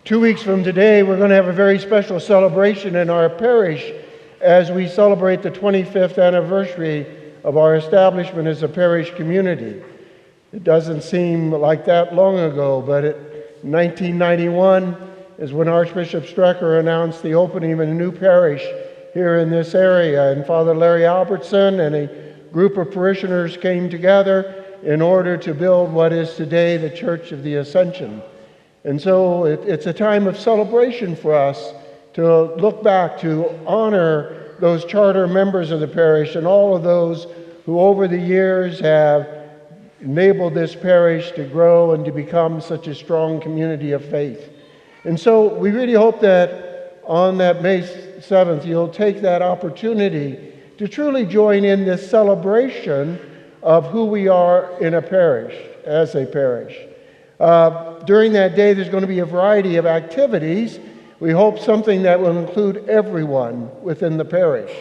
2 weeks from today, we're going to have a very special celebration in our parish as we celebrate the 25th anniversary of our establishment as a parish community. It doesn't seem like that long ago, but in 1991 is when Archbishop Strecker announced the opening of a new parish here in this area, and Father Larry Albertson and a group of parishioners came together in order to build what is today the Church of the Ascension. And so it's a time of celebration for us to look back, to honor those charter members of the parish and all of those who over the years have enabled this parish to grow and to become such a strong community of faith. And so we really hope that on that May 7th, you'll take that opportunity to truly join in this celebration of who we are in a parish, as a parish. During that day, there's going to be a variety of activities. We hope something that will include everyone within the parish.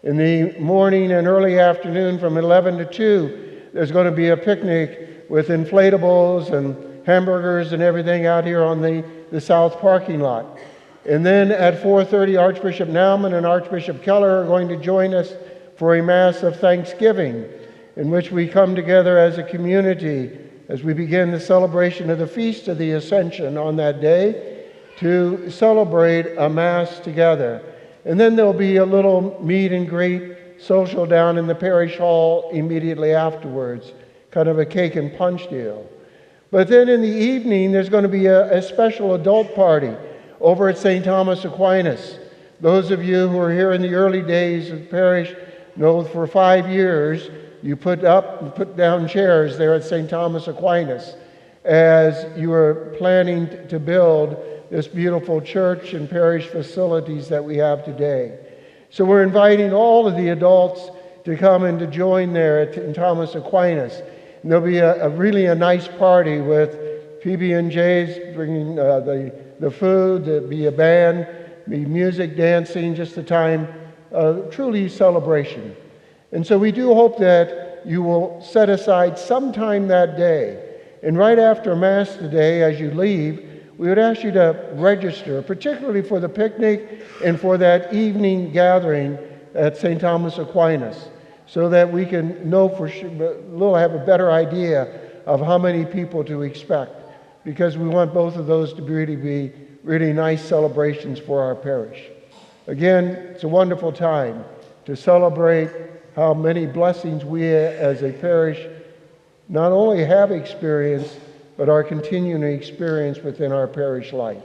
In the morning and early afternoon from 11 to 2, there's going to be a picnic with inflatables and hamburgers and everything out here on the south parking lot. And then at 4:30, Archbishop Naumann and Archbishop Keller are going to join us for a Mass of Thanksgiving, in which we come together as a community as we begin the celebration of the Feast of the Ascension on that day to celebrate a Mass together. And then there'll be a little meet and greet social down in the parish hall immediately afterwards, kind of a cake and punch deal. But then in the evening, there's going to be a special adult party over at St. Thomas Aquinas. Those of you who are here in the early days of the parish know for 5 years you put up and put down chairs there at St. Thomas Aquinas as you were planning to build this beautiful church and parish facilities that we have today. So we're inviting all of the adults to come and to join there at St. Thomas Aquinas. And there'll be a really nice party with PB&J's bringing the food, there'll be a band, be music, dancing, just a time of truly celebration. And so we do hope that you will set aside some time that day. And right after Mass today, as you leave, we would ask you to register, particularly for the picnic and for that evening gathering at St. Thomas Aquinas, so that we can know for sure, we'll have a better idea of how many people to expect, because we want both of those to be really nice celebrations for our parish. Again, it's a wonderful time to celebrate how many blessings we as a parish not only have experienced, but are continuing to experience within our parish life.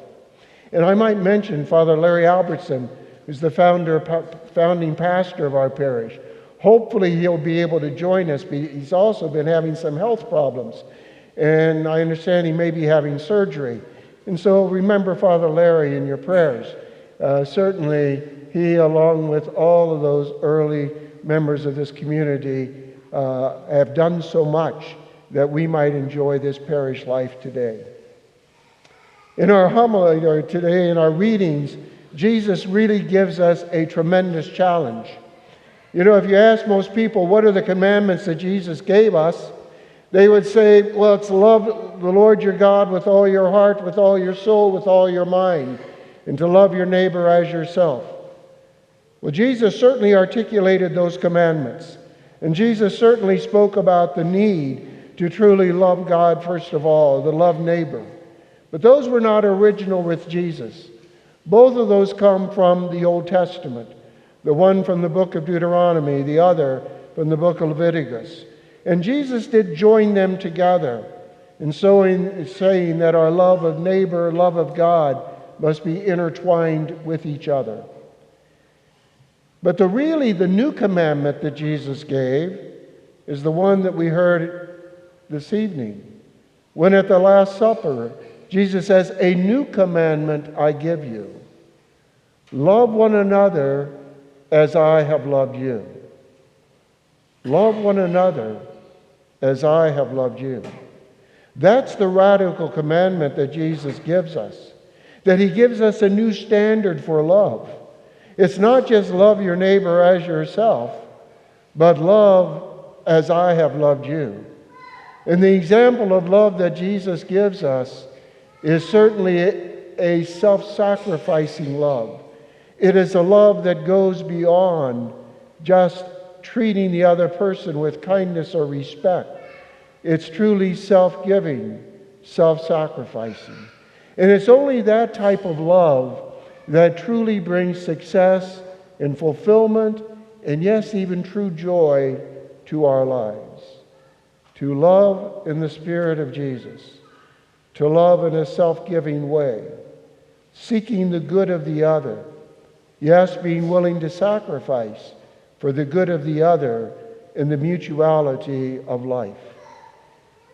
And I might mention Father Larry Albertson, who's the founding pastor of our parish. Hopefully he'll be able to join us. He's also been having some health problems, and I understand he may be having surgery. And so remember Father Larry in your prayers. Certainly he, along with all of those early members of this community, have done so much that we might enjoy this parish life today. In our homily today, in our readings, Jesus really gives us a tremendous challenge. You know, if you ask most people, what are the commandments that Jesus gave us? They would say, well, it's love the Lord your God with all your heart, with all your soul, with all your mind, and to love your neighbor as yourself. Well, Jesus certainly articulated those commandments. And Jesus certainly spoke about the need to truly love God first of all, to love neighbor. But those were not original with Jesus. Both of those come from the Old Testament. The one from the book of Deuteronomy, the other from the book of Leviticus. And Jesus did join them together in saying that our love of neighbor, love of God, must be intertwined with each other. But the new commandment that Jesus gave is the one that we heard this evening, when at the Last Supper, Jesus says, "A new commandment I give you. Love one another as I have loved you." Love one another as I have loved you. That's the radical commandment that Jesus gives us, that he gives us a new standard for love. It's not just love your neighbor as yourself, but love as I have loved you. And the example of love that Jesus gives us is certainly a self-sacrificing love. It is a love that goes beyond just treating the other person with kindness or respect. It's truly self-giving, self-sacrificing. And it's only that type of love that truly brings success and fulfillment, and yes, even true joy to our lives. To love in the Spirit of Jesus, to love in a self-giving way, seeking the good of the other, yes, being willing to sacrifice for the good of the other in the mutuality of life.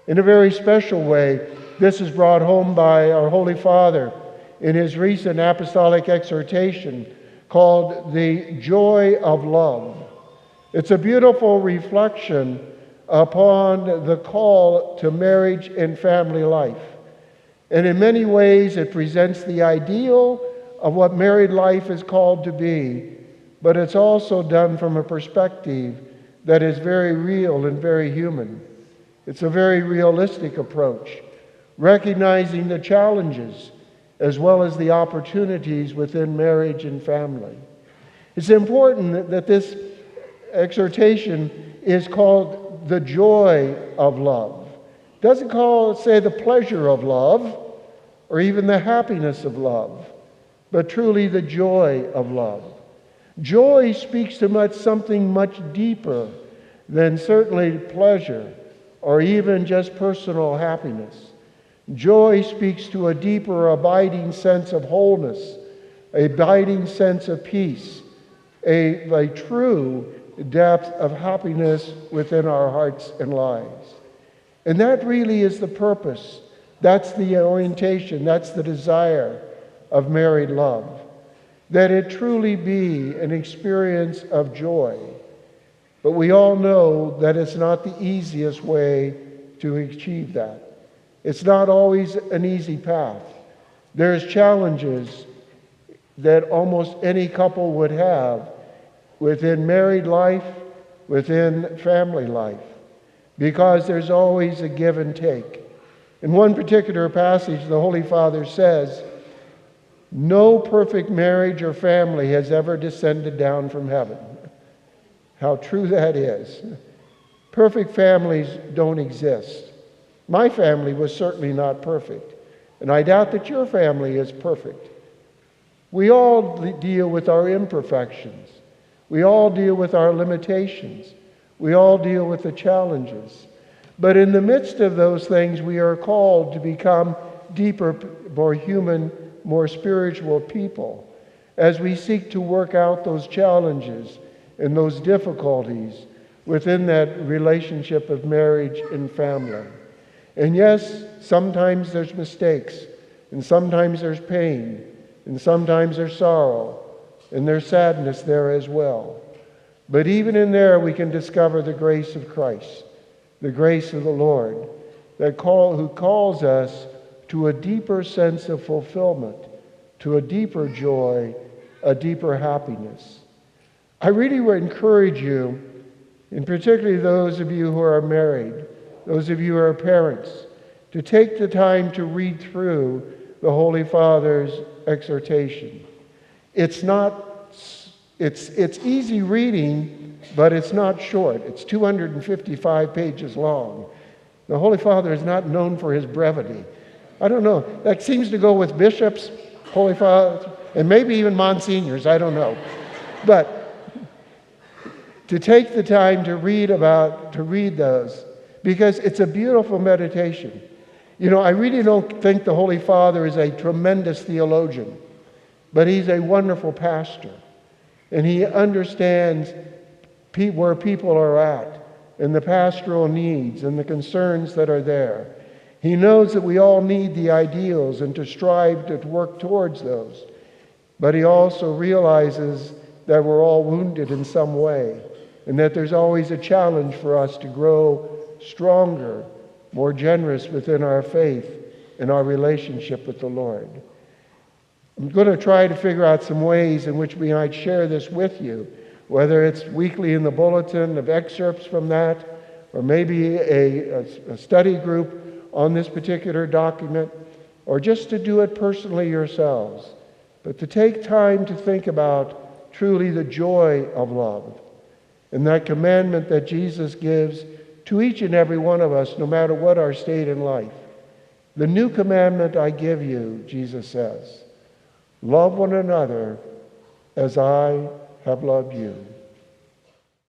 In a very special way, this is brought home by our Holy Father in his recent apostolic exhortation called The Joy of Love. It's a beautiful reflection upon the call to marriage and family life. And in many ways, it presents the ideal of what married life is called to be, but it's also done from a perspective that is very real and very human. It's a very realistic approach, recognizing the challenges as well as the opportunities within marriage and family. It's important that this exhortation is called the joy of love. It doesn't say the pleasure of love or even the happiness of love, but truly the joy of love. Joy speaks to something much deeper than certainly pleasure or even just personal happiness. Joy speaks to a deeper, abiding sense of wholeness, a abiding sense of peace, a true depth of happiness within our hearts and lives. And that really is the purpose. That's the orientation. That's the desire of married love. That it truly be an experience of joy. But we all know that it's not the easiest way to achieve that. It's not always an easy path. There's challenges that almost any couple would have within married life, within family life, because there's always a give and take. In one particular passage, the Holy Father says, "No perfect marriage or family has ever descended down from heaven." How true that is. Perfect families don't exist. My family was certainly not perfect, and I doubt that your family is perfect. We all deal with our imperfections. We all deal with our limitations. We all deal with the challenges. But in the midst of those things, we are called to become deeper, more human, more spiritual people as we seek to work out those challenges and those difficulties within that relationship of marriage and family. And yes, sometimes there's mistakes, and sometimes there's pain, and sometimes there's sorrow, and there's sadness there as well. But even in there, we can discover the grace of Christ, the grace of the Lord, who calls us to a deeper sense of fulfillment, to a deeper joy, a deeper happiness. I really would encourage you, and particularly those of you who are married, those of you who are parents, to take the time to read through the Holy Father's exhortation. It's easy reading, but it's not short. It's 255 pages long. The Holy Father is not known for his brevity. I don't know. That seems to go with bishops, Holy Fathers, and maybe even monsignors. I don't know. But to take the time to read those, because it's a beautiful meditation. You know, I really don't think the Holy Father is a tremendous theologian, but he's a wonderful pastor. And he understands where people are at and the pastoral needs and the concerns that are there. He knows that we all need the ideals and to strive to work towards those. But he also realizes that we're all wounded in some way and that there's always a challenge for us to grow stronger, more generous within our faith and our relationship with the Lord. I'm going to try to figure out some ways in which we might share this with you, whether it's weekly in the bulletin of excerpts from that, or maybe a study group on this particular document. or just to do it personally yourselves, but to take time to think about truly the joy of love and that commandment that Jesus gives to each and every one of us, no matter what our state in life. The new commandment I give you, Jesus says, love one another as I have loved you.